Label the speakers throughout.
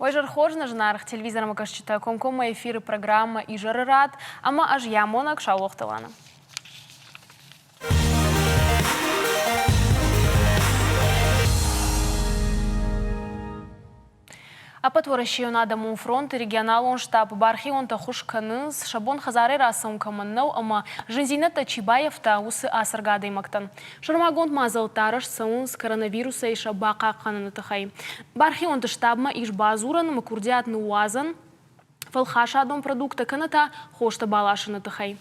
Speaker 1: Ойжар хожна жнарых телевизором кашчита комкома эфиры программа и жары рад, ама аж ямонак шаулохталана. А потворащий он адаму фронт и регионал он штаб бархи он та хушканыз шабон хазары расам каманнау ама жензината Чибаев та усы асаргады мактан. Шармагонт мазал тараш саун с коронавируса и шабака кананатахай. Бархи он та штабма иш базуран макурдят нуазан фалхаша дом продукта каната хошта балашанатахай.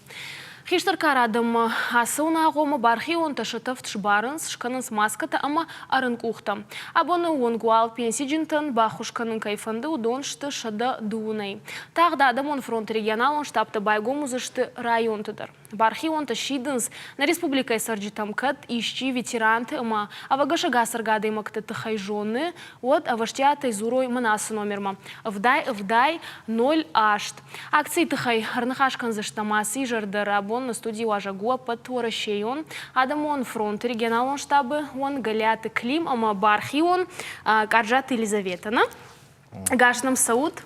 Speaker 1: Хиштар карадам асуна гома бархи он ташатав тшбаранс шкананс маската ама аранкухта. Абоны он гуал пенсиджинтан бахушканан кайфанды удон шты шада дуунай. Тагда адам он фронт регионал он штабта байгому зашты район тыдар. Бархи он ташидынс на республикай сарджитам кат ищи ветеранты ама авагаша гасаргады макта тахайжоны от аваштята изурой манасы номерма. Вдай 0 ашт. Акции тахай арнахашкан заштамасы жардара на студии Важагуа потворащей он, адамон фронт регионал он штабы, он галяты клим, ама бархи он, каржат Елизаветана. Гашнам Сауд.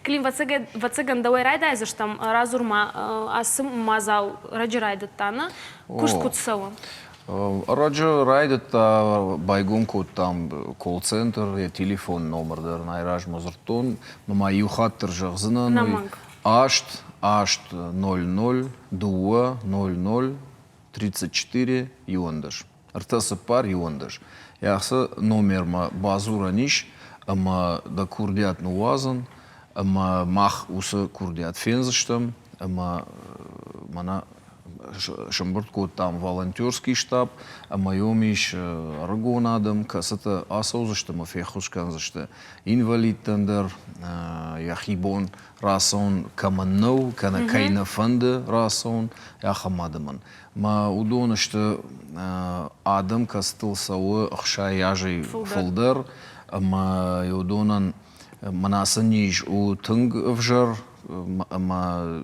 Speaker 1: Клим вацеган давай райда, за что разурма асым мазал раджирайдатана, кушкутсава.
Speaker 2: Раджа райдата байгунку там колл-центр, телефон номер найраж мазартон, но мою хаттер жахзынан. Ашт 00 2 00 34 юандаш. Артаса пар юандаш. Яхса номерма базура ниш, ама да курдиат нуазан, ама мах уса курдиат фензаштам, ама мана шамбуртко там волонтерский штаб, ама йомиш аргонадам, касата асаузаштам афехушкан зашта инвалид тендер, яхибон расон каманнау, кана кайна фанды расон, яхамадаман. Ма удона что адам кастыл сауы ахша яжи фулдер, ама удонан манасаниш у тынг вжар, ама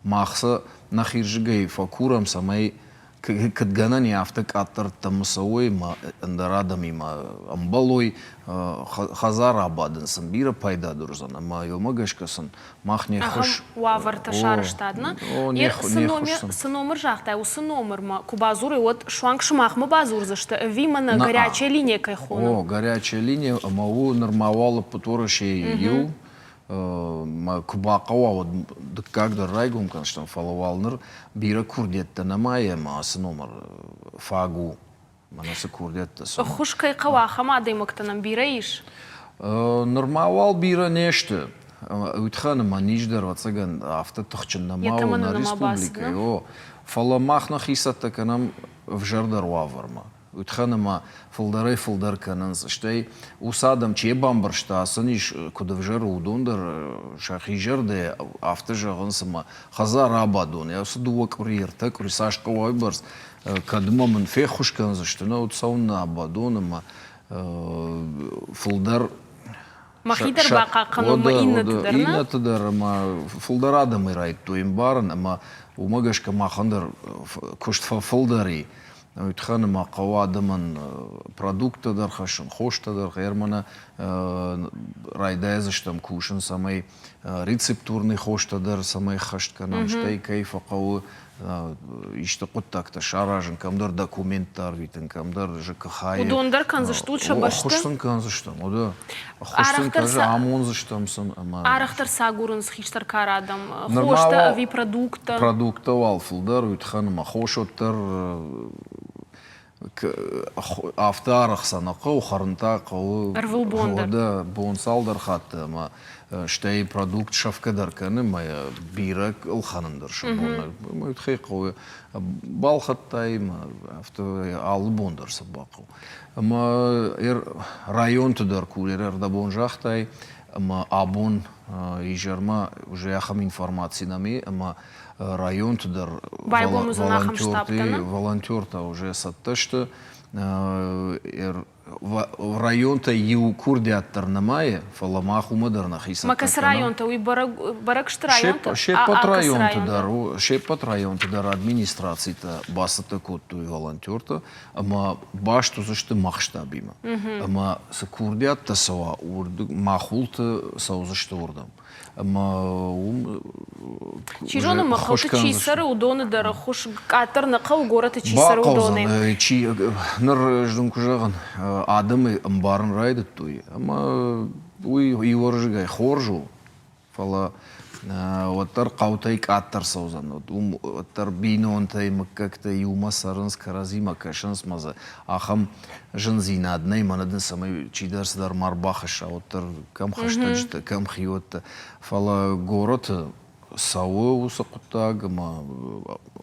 Speaker 2: махса нахиржигай факурам самай кадганани автак аттар тамсауй ма андарадами ма амбалой хазара абадын самбира пайда дурзан ама йомагашкасын махне хош
Speaker 1: уаварта шарыштадна сыномер жахтай у сыномер ма кубазуры вот шуангшмах ма базур за что вимана горячая линия кайхона.
Speaker 2: О, горячая линия ама у нормавала потворащей ю кубакава вот когда райгум конечно фаловалнер бира курдетта намая мас номер фагу манаса курдетта
Speaker 1: хушкай кава хамады мактанам бираиш
Speaker 2: нормавал бира неште утхана маниждар вацаган авто тохчин намау на республика о фаламахна хисатта канам в жардар ваварма Утханама фулдар кананс, что усадам чебамбар штасан иш куда в жару удондер шахижерде автожаган сама хазар абадон. Я судуа курьер так рисашка вайбарс кадмаман фехушкан за что на утсауна абадонама фулдар
Speaker 1: Махидер бака канома
Speaker 2: инна тыдар ма фулдарадам ирайт туимбаран ама умагашка махандар куштфа фулдари. Утханама кавадаман продукта дархашан, хошта дарх, ермана райдайзаштам кушан самай рецептурный хошта дар самай хаштканам, штай кайфа каву ишта контакта шаражан, камдар документар витен, камдар ЖКХ.
Speaker 1: Удондар канзаштут шабашты?
Speaker 2: Хоштан канзаштам, ода. Хоштан кажа амон заштам сан.
Speaker 1: Арахтар сагуран схиштар карадам, хошта ави продукта.
Speaker 2: Продукта валфулдар, утханама хошоттар автарах санақа ухарынта қауы
Speaker 1: арвыл бондар
Speaker 2: да бонсалдар хатты ма штай продукт шавкадар каны мая бира ылханындар шабона майтхай қауы балхаттай ма авто ал бондар сабақу ма район тудар кулер да бонжахтай ма абон ижарма уже яхам информации нами ма район тудar волонтерта уже сатта что районта ю курдиаттар намае, фала маху мадырнах иса.
Speaker 1: Макас районта, уй баракшт районта?
Speaker 2: Шепот районта дару, шепот районта дар администрацията басата котту и волонтерта, ама башту зашты махштабима. Ама са курдиатта сава урду, махулта са зашты урдам. Ама
Speaker 1: чижоны махалты чисары удоны дары хуш катыр нақау гораты чисары удоны.
Speaker 2: Бақалзан, чи ныр ждың күжағын адымы ымбарын райды той. Ама уй иворжыгай хоржу. Фала оттар қаутай каттар саузан. Оттар бейнонтай мыккакта юма сарынс каразима кашынс маза. Ахам жын зинаднай манадын самай чидарсыдар марбахыша. Оттар кам хаштажты, кам хиотта. Фала город сауы усы құттаг,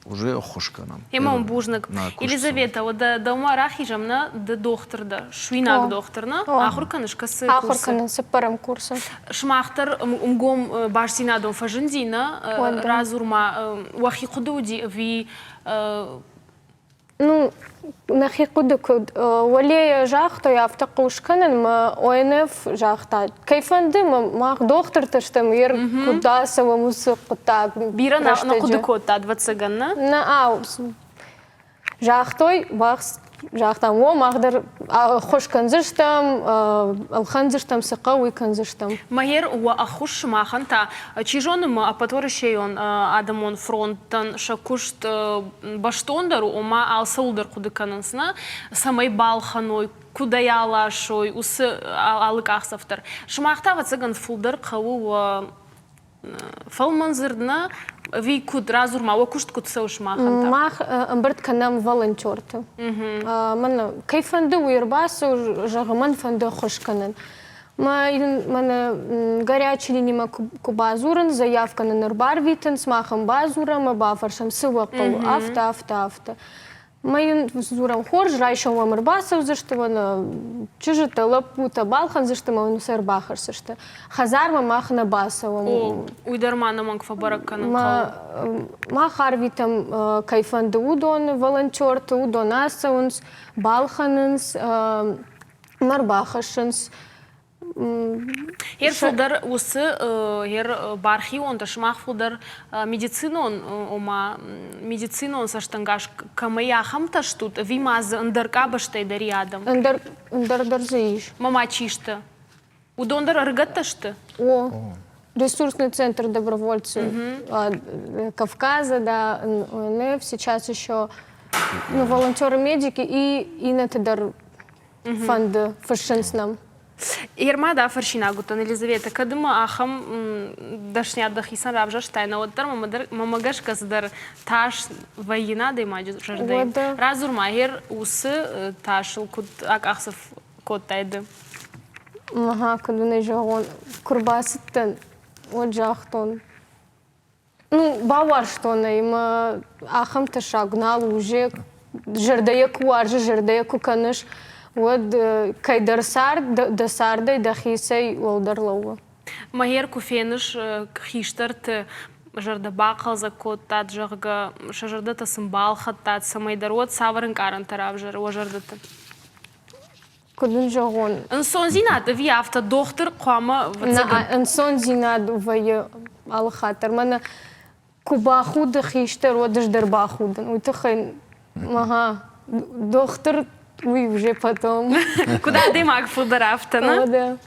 Speaker 2: уже хошканам.
Speaker 1: Емам бужнак. Елизавета, дома рахижамна да докторда, шуинак докторна, ахурканышкасы курсы.
Speaker 3: Ахурканысы парам курсы.
Speaker 1: Шмахтар умгом башсинадом фажындина, разурма уахи қудуди ви...
Speaker 3: Ну, нахи кудукуд. Валея жахта яфта кушканын ма ОНФ жахта. Кайфанды мах доктор таштам ер кудасова мусы кутак.
Speaker 1: Бира на кудукот адвацыганна?
Speaker 3: На аус. Жахтой бахс жахтам о махдар хошканзыштам, алханзыштам сықа уйканзыштам.
Speaker 1: Магер уа ахуш маханта. Чижоным апаторышейон адамон фронттан шакушт баштондару ома алсаулдар кудыканынсына самай балханой кудаялашой усы алык ақсафтар. Шымақта вацыган фулдар қауы фалманзырдына ви куд разурма, ва кушт куд сауш маханта?
Speaker 3: Мах амбырт канам волонтерты. Мана кайфанды уйрбасу, жағыман фанды хошканын. Мана горячий линима кубазурын, заявка на нырбар витен, смахам базурам, бафаршам сывақыл, авто. Майын зурам хорж, райшам вамырбасов, зашты вана чужыта лапута балхан, зашты мавну сарбахар, зашты. Хазарма махна басовым.
Speaker 1: Уйдармана мангфа баракканын қау.
Speaker 3: Махар витам кайфанды удон, волонтерты, удон асауынс, балханынс, марбахашынс.
Speaker 1: Ер фулдар усы, ер бархи онда шмах фулдар медицинон, ома медицинон саштангаш камая хамташтут, вимаз андырка баштай дари адам.
Speaker 3: Андардарзаиш.
Speaker 1: Мама чишты. Удондар аргатташты?
Speaker 3: О, ресурсный центр добровольцев Кавказа, да, ОНФ, сейчас еще волонтеры-медики и на Тедар фонды фашинснам.
Speaker 1: Ермада фаршинагутан, Елизавета, кадыма ахам дашнядах исан рабжаштайна, оттар мамагаш каздар таш вайина деймаджу жардей. Разурма, ер усы ташыл куд ак ахсов коттайды.
Speaker 3: Ага, кадуна жагон курбасыттан, вот жахтон. Ну, бавар штона, има ахам ташагнал уже жардая куаржа, жардая куканыш. Вот кайдарсар, дасардай, дахисай, олдарлауа.
Speaker 1: Магер куфеныш хиштарт жарда бақал за коттат, жарга шажардата сымбал хаттат, самайдарот саварын каран тарав жар, о жардата.
Speaker 3: Кудун жагон.
Speaker 1: Инсон зинат, ви авто доктор қома вацаган.
Speaker 3: Инсон зинат вай алхатар. Мана кубахуда хиштар, одаш дарбахудан. Уйтахай, ага, доктор. Уй, уже потом.
Speaker 1: Куда дымак фударафтана?
Speaker 3: Да.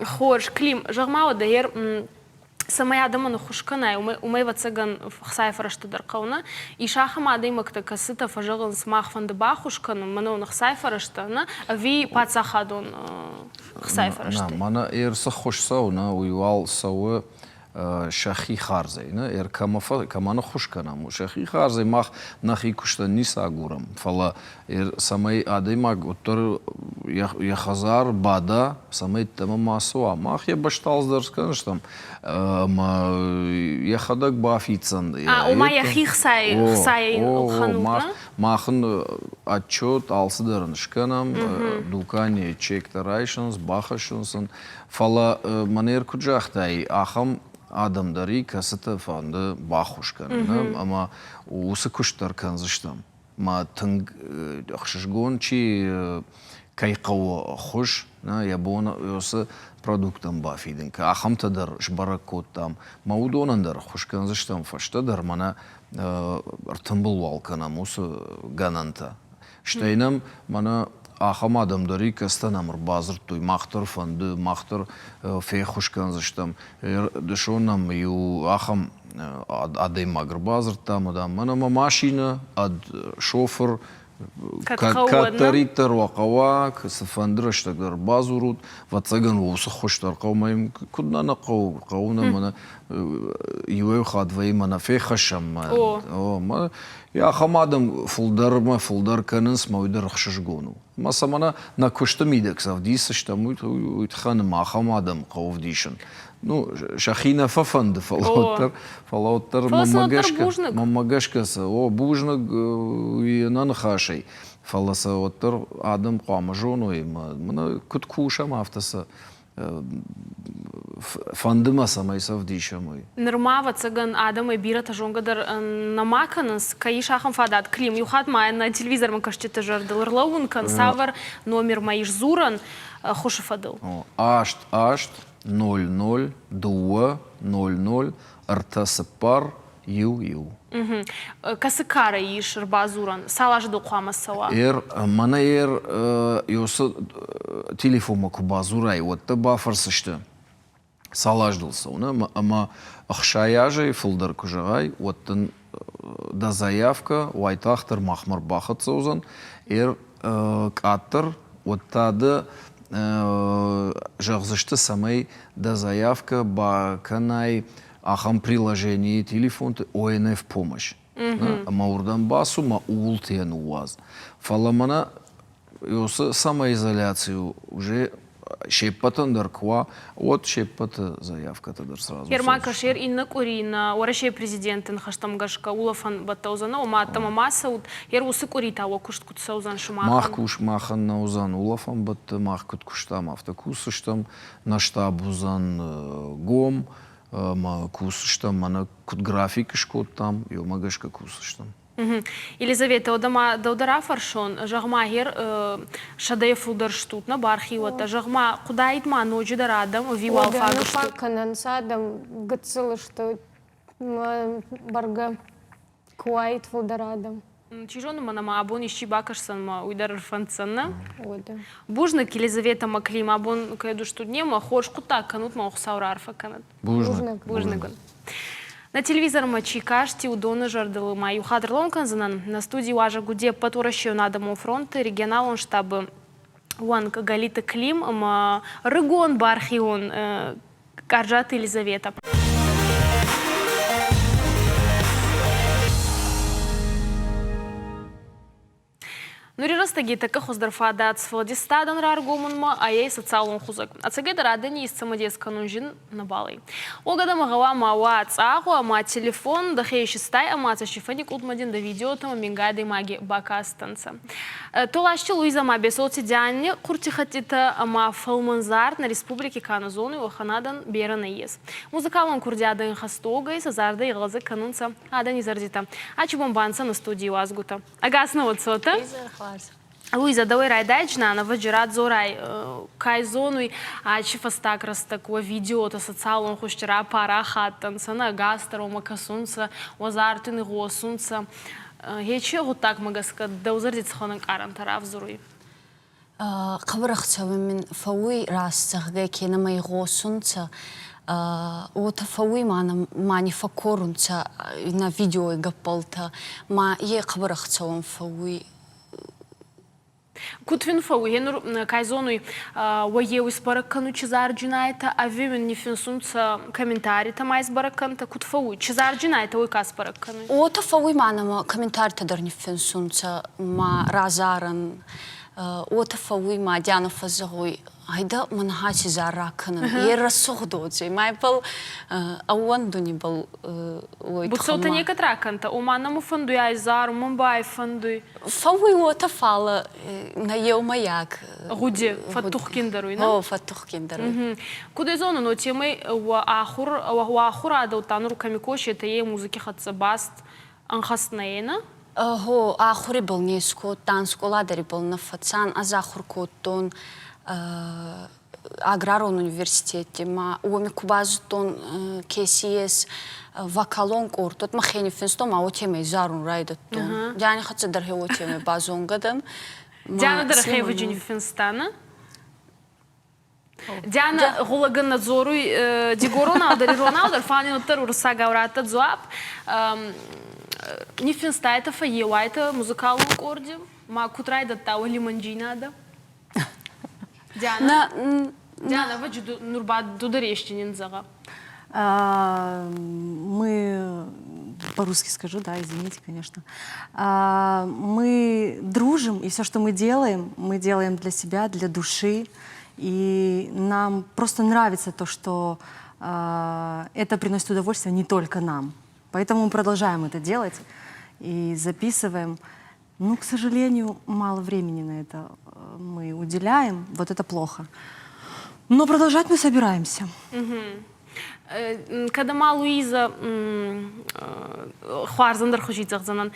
Speaker 1: Хорш, Клим, жағмау да ер самая адаманы хушканай, умай вацаган хсайфарашты дарқауна, и шахам адаймакта касыта фажағын смах фанды ба хушканы, мана оны хсайфарашты, ви пацахадон хсайфарашты.
Speaker 2: Мана ерсы хош сауна, уйвал сауы шахи харзай, ер камана хушканам. Шахи харзай мах нахи кушта ниса агурам. Фала ер самай адаймак оттар яхазар бада самай тема масуа. Мах я башталздар сканыштам. Яхадак бафицан.
Speaker 1: Ума яхи хсай хануна?
Speaker 2: Махын отчет алсыдарын шканам, дукани чектарайшынс, бахашынсын. Фала манер куджахтай ахам адамдари касыты фанды бахушкан, ама усы куштар канзыштам. Ма тынг ахшышгон чи كيقو خش يبون يوصل продуктам бафидин ки ахамта дар шбаракоттам маудонан дар хушканзиштам фашта дар мана ртымбыл валканам усы гананта штейнам мана ахам адамдари кастанамр базыртуй махтар фанды махтар фей хушканзиштам дешонам ю ахам адей магр базыртам адам мана машина ад шофер كاتريتر وقواك سفندرش تقدر بازورود واتسجن وسخش ترقو ما كنا نقو قونا منا يوي خاد في منا في خشم ما يا خمادم فولدر ما فولدر كنس ما يقدر خشش جونو ما سمنا نكشت ميدك سافديس اشتموت ويتخان ما خمادم قوف ديشن Ну, шахина фафанд фалоттар мамагашкасы, о бужнак и нанхашей. Фаласа оттар адам қамажону и мана куткуша мафтаса фандыма самайсав дишамой.
Speaker 1: Нырмава цыган адам и бира тажонгадар намаканас каи шахам фадат клим юхат май на телевизор макашче тажар дылырлаункан савар номер маиш зуран хушафадыл.
Speaker 2: Ашт 00 2 00 артасыпар ю.
Speaker 1: Касыкара иш рбазуран салаж докуама сала.
Speaker 2: Мана юсы телефома кубазурай вот та бафарсышты салаждылса оны ама ахшаяжай фулдар кужагай вот да заявка уайтахтар махмар бахат саузан каттар вот тады жағзышты самай да заявка ба канай ахам приложение телефон ОНФ помощь. Маурдан басу ма ултен уаз. Фаламана юсы самоизоляцию уже шеппатан дарква от шеппата заявка тадар сразу.
Speaker 1: Ермакашер инна курина ораше президентин хаштамгашка улафан батаузана оматама масаут ер усы курита окушт кутсаузан шумахан.
Speaker 2: Махкуш махан наузан улафан бат махкут куштам автокусыштам на штабузан гом ма кусыштам мана кут график шкоттам ё магашка кусыштам.
Speaker 1: Елизавета, одама даудара фаршон, жағма ер шадая фулдар штутна бархивата, жағма куда идма ночи дарадам, вивал фагыштут.
Speaker 3: Факанан садам гыцылышты барга куайт фулдарадам.
Speaker 1: Чижону манама абон ищи бакашсан ма уйдар фанцанна. Бужнак Елизавета маклима абон кайду штуднема, хош кута канут ма ухсаурар факанат. Бужнак. На телевизор мачи кашти удоны жардылы маю хадрлонкан занан на студии важа гуде потворащую надому фронта регионал штабы уанка Галита Клим рыгон бархион Каржат Елизавета. Нурирастаги така хоздарфадат с Владистадан раргуманма, а ей социалон хузак. А цагай дарадани из самодеска нужен на балой. Огада магала мауа цаху, ама телефон, да хей шестай, ама цашифаник утмадин да видео тама мингайды маги бакастанца. Толашчи Луиза ма бесолти дяне, куртихатита ама фалманзар на республике Каназону и Ваханадан берана ес. Музыкалон курдядан хастога и сазарда и глаза канунца адани зардита. А чубомбанца на студии Уазгута. Агасна вот сота. Луиза, давай райдайчна, на ваджират зорай кайзонуй, а чифастак раз такое видео, то социалон хущера пара хаттанца, на гастер, макасунца, озартын госунца. Хече вот так магаска, да узардиц хонак арантара взоруй.
Speaker 4: Қабырақца мен фауи растағға кені май госунца, ота фауи мани факорунца на видео гапалта, ма е қабырақца он фауи.
Speaker 1: Кутвин фауи, енур кайзонуй, уае уиспаракану чизарджинайта, а вимен не финсунца комментарий-то майс бараканта, кут фауи, чизарджинайта уй кас баракану.
Speaker 4: Ота фауи манама комментарий-то дар не финсунца, ма разаран, ота фауи ма дяна фазагуй, айда манахачи зараканан, е рассухдоджи, май был ауанду не был уй тхама.
Speaker 1: Буцота нека траканта, у манаму фандуй айзар, мумбай фандуй.
Speaker 4: Фауи ота фала на ел маяк.
Speaker 1: Гуди, фаттух киндаруй, на?
Speaker 4: О, фаттух киндаруй.
Speaker 1: Куда зона, но темой уахур ада утанур камикоши, это ей музыки хатсабаст анхаснаена,
Speaker 4: هو آخری بال نیسکو دانسکولا داری بال نفسان از آخر کودتون аграрон университете ма уми кубазтон KCS вакалон кортот ма хени финсто ма отеме зарун райдаттон яни хатса дархе отеме базонгадан
Speaker 1: Диана дархе ваджини финстана Диана гулаган надзору дигорона адари Роналдер фанин оттар урса гаврата зуап ни финстайта фаевайта музыкалу корди ма кутрайдатта ули манджинада Диана, Диана, вы же нурба дударещинин зага.
Speaker 5: Мы, по-русски скажу, да, извините, конечно. Мы дружим, и все, что мы делаем для себя, для души. И нам просто нравится то, что это приносит удовольствие не только нам. Поэтому мы продолжаем это делать и записываем. Ну, к сожалению, мало времени на это мы уделяем. Вот это плохо. Но продолжать мы собираемся.
Speaker 1: Когда ма Луиза Хуарзандер хожитах занан.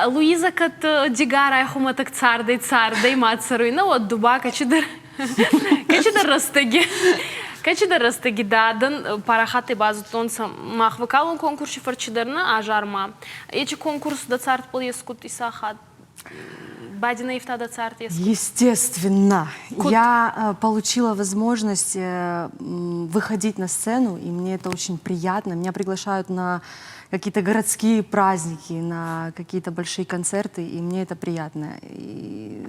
Speaker 1: Луиза кат дигара хума так цардай мацаруина от дуба качидар растаги. Качидар растаги дадан парахаты базу тонса махвакалун конкурсе фарчидарна ажарма. Эти конкурс да царт полескут исахат. Бадина Евтада царт.
Speaker 5: Естественно. Я получила возможность выходить на сцену, и мне это очень приятно. Меня приглашают на какие-то городские праздники, на какие-то большие концерты, и мне это приятно. И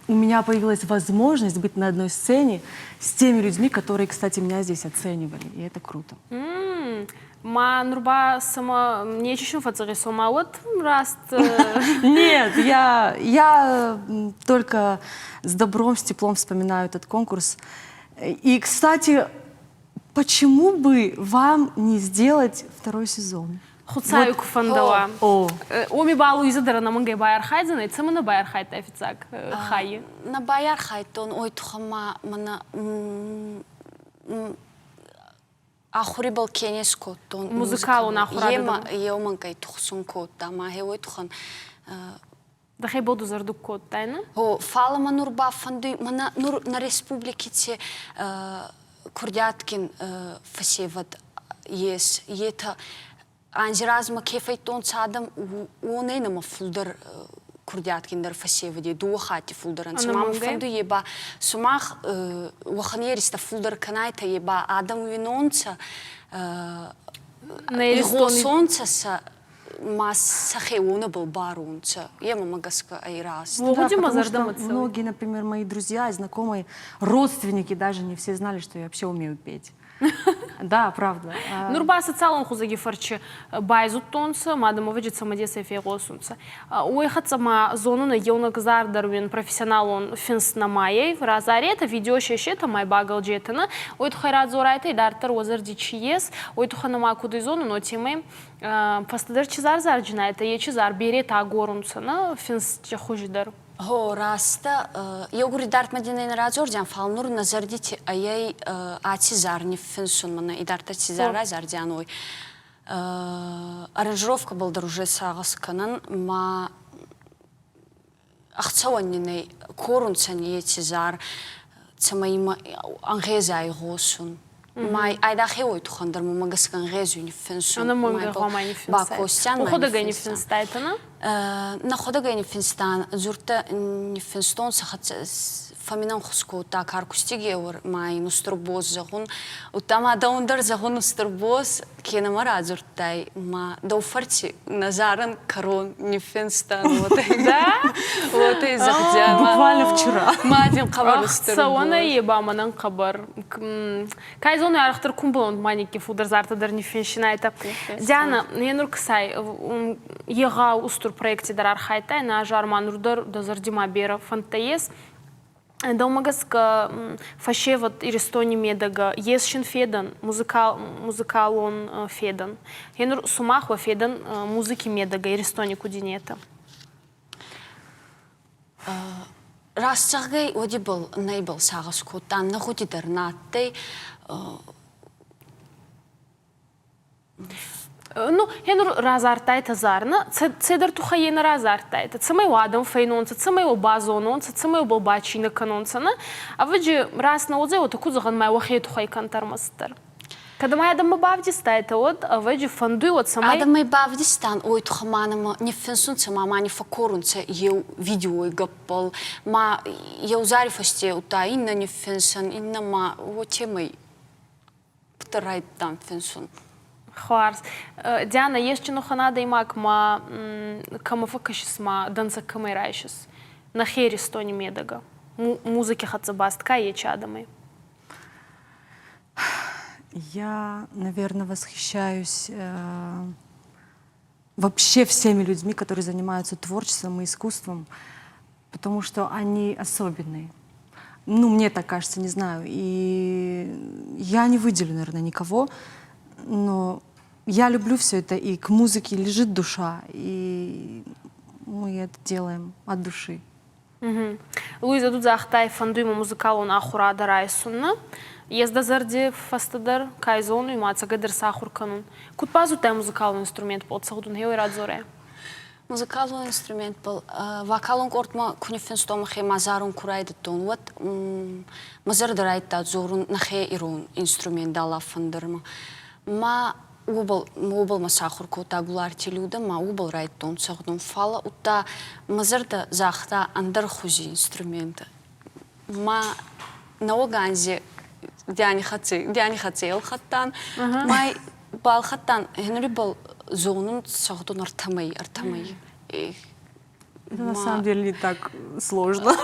Speaker 5: у меня появилась возможность быть на одной сцене с теми людьми, которые, кстати, меня здесь оценивали, и это круто.
Speaker 1: Ма нурба сама не чищу фацари сама вот раст.
Speaker 5: Нет, я только с добром, с теплом вспоминаю этот конкурс. И, кстати, почему бы вам не сделать второй сезон?
Speaker 1: Хуцаю куфандала. Оми ба Луиза дарана мангай байар хайдзана, и цама на байар хайт офицак хай.
Speaker 4: На байар хайтон ой тухама мана آخری بال کنیس کودتون
Speaker 1: موزیکالون آخر
Speaker 4: یه من که تخصون کود دام هیوی تخن
Speaker 1: دخی بود زردو کود تاینا
Speaker 4: هو فعلا من نور بافندی من نور на республике کردیاتکن فسیفت یس یه تا انجراز ما کیفیتون سادم اونه نم فولدر كردياتكين در فسيفدي دو خاتي فولدرن سمام فندو يبا سماخ وخنيريستا فولدر كنايتا يبا آدم وينونца يغوصونца ما سخيونا بالبارونца يما магаска айрас.
Speaker 5: Многие, например, мои друзья и знакомые, родственники даже не все знали, что я вообще умею петь. Да, правда.
Speaker 1: Нурба социалон хузаги фарчи байзут тонца, мадам увидит самодеса фегосунца. Уехаться ма зону на елна казардарвин профессионал он финс на майей в разарета видеоще щета май багал джетана. Ой тухайрат зорайта и дартер озер дичиес. Ой тухана ма куды зону но тимей пастадар чизар зарджина это е чизар берет агорунца на финс чахужидар.
Speaker 4: هو راستا يوغري دارت مدينة رازور جان فالنور نزردي أيي أتزارني فنسون من إدارة أتزار رازار جانوي أرجروفك بالدروجة ساغس كنن ما أختصواني كورن سني أتزار تسمى أنغيزاي غوسون ماي أيدا خيوي تخندر مماغس كان غيزوني فنسون
Speaker 1: أنا مونغا غاماني فنساي وخودا غاني فنستايتنا
Speaker 4: ناخودا غاني فنستان زورتا نفنستون سخت فمنان خسكو تا كاركوستيجي ور ماي نستربوز زغون وتما داوندر زغون نستربوز كينا مرا زورتاي ما دوفرتي نزارن كارون نفنستان вот и захтя
Speaker 5: буквально вчера
Speaker 4: мадин кабар нестербоз
Speaker 1: сауана еба манан кабар кайзон арахтар кумбон маники фудер зартадар нефеншинайта Диана ненур ксай ега устур проекте дар архайта на жарман рудер дозардима бера фантаес Домагаска фашеват иристони медага есшин федан музыкалон федан. Енур сумахва федан музыки медага иристони кудинета.
Speaker 4: Растагай одибл нейбл сагаску тан нахудидер натей
Speaker 1: Ну, я разартайта зарна, це дар тухаєна разартайта. Це май ладам фейнонца, це май базононца, це май балбачина канонцана. А ви раз на оце отаку заган май вахє тухай кантармастер. Когда май адам бавді стайта от, а ви фандуй от самай.
Speaker 4: Адам май бавді стан, ой тухаманама не фенсунца, ма не факорунца, єу відео і гаппал, ма єу зарифасте ута, інна не фенсан, інна ма, оте май птарайт там фенсун.
Speaker 1: Хварс. Диана, есть noch надо имак ма камафакашис ма данца камерайшис. На хери стони медага. Музыки хацабастка е чадамы.
Speaker 5: Я, наверное, восхищаюсь вообще всеми людьми, которые занимаются творчеством и искусством, потому что они особенные. Ну, мне так кажется, не знаю. И я не выделю, наверное, никого, но я люблю все это, и к музыке лежит душа, и мы это делаем от души.
Speaker 1: Луиза тут захтай фандуйма музыкалон ахурада райсунна. Езда зарди фастадар кайзону и мацагадыр сахур канун. Кут пазу тай музыкалный инструмент пол цахдун хеой радзоре?
Speaker 4: Музыкалный инструмент пол. Вакалон кортма кунифенстома хе мазарун курайда тон. Вот мазар дарайта зорун нахе ирун инструмент дала фандырма. Ма убал масахур кота гуларти люда, ма убал райт тон цахдун фала. Ута мазарда захта андар хузи инструмента. Ма наоганзе Диани хацел хаттан, май бал хаттан, хенри бал зонун цахдун артамай.
Speaker 5: Это на самом деле не так сложно.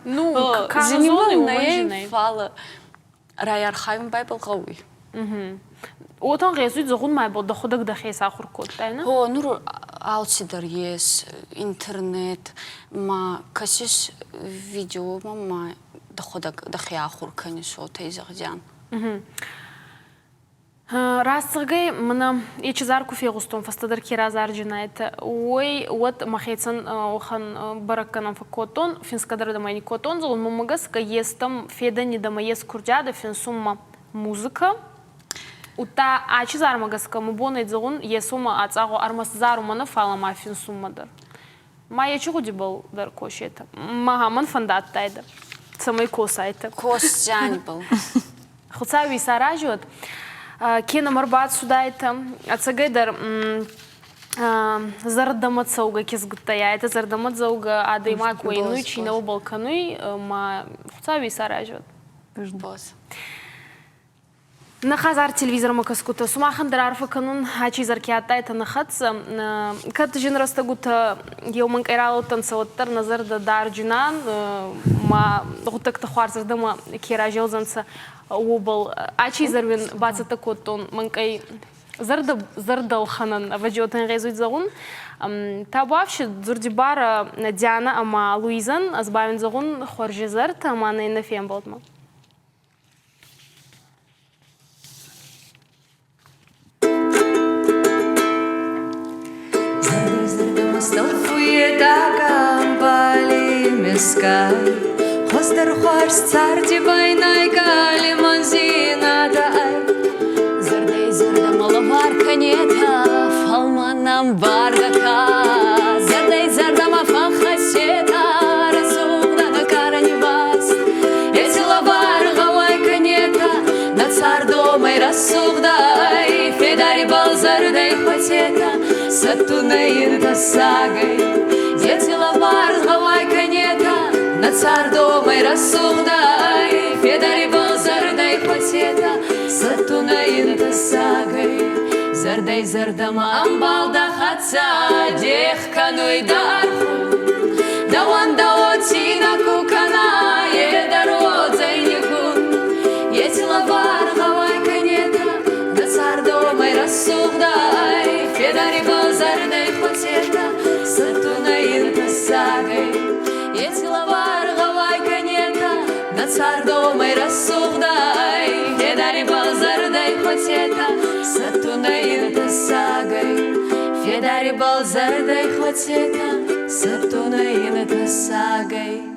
Speaker 1: Ну, канзоны
Speaker 4: уваженные. Фала райар хайм байбал гауи.
Speaker 1: Отан резуит загун май бал доходак дахе сахур кот, тайна?
Speaker 4: О, нур аутсидар ес, интернет, ма касис видео, ма доходак дахе ахур канисо тейзагдян.
Speaker 1: Расцгай мына ечизарку фегустон фастадар киразар жинайта. Ой, вот махецан охан баракканам факотон, финскадар дамайни котон, зон мамагас ка естам федани дамаес курдяда финсумма музыка. Ута ачизар магаска мубонай зон есума ацаго армасзару мана фалама финсуммадар. Мая чугуди был дар кошета. Магаман фандат тайда. Самой косайта.
Speaker 4: Кос жани был.
Speaker 1: Хуцави саражот. Кена марбат судайта, ацагайдар зардамат сауга кизгутая, это зардамат зауга адайма куайнуй чинау балкануй, ма хуцави саражот.
Speaker 4: Бос.
Speaker 1: Нахазар телевизор макаскута, сумахан дарарфа канун, ачизар киатайта нахатса, кат женраста гута еуманк эралу танцаваттар назарда дарджинан, ма гутакта хуарзардама киражелзанца, убал ачизарвин бацата коттон манкай зардал ханан ваджотан резуит загун табавши зурдибара Диана ама Луизан азбавин загун хоржезарт ама на фем болтма. Хостер хорс царди байнай гали манзина дай.
Speaker 4: Зардей зарда малавар канета, фалманам баргака. Зардей зарда мафан хасета, расугда на карани вас. Эти лавар гавай канета, на цар домой расугдай. Федари бал зардей хватета, сатунай инта сагай. Эти лавар гавай канета, на цар домой рассугдай, федари был зардай хватета, сатунай инта сагай. Зардай зардама амбалда хаца, дех кануй дарху, да он да отина кукана, едарот зайникун. Ети лавар гавай канета, на цар домой рассугдай, федари был зардай хватета, сатунай инта сагай. Ети лавар гавай канета, на цар домой рассугдай, федари бал зардай хватета, сатунай инта сагай. Федари бал зардай хватета, сатунай инта сагай.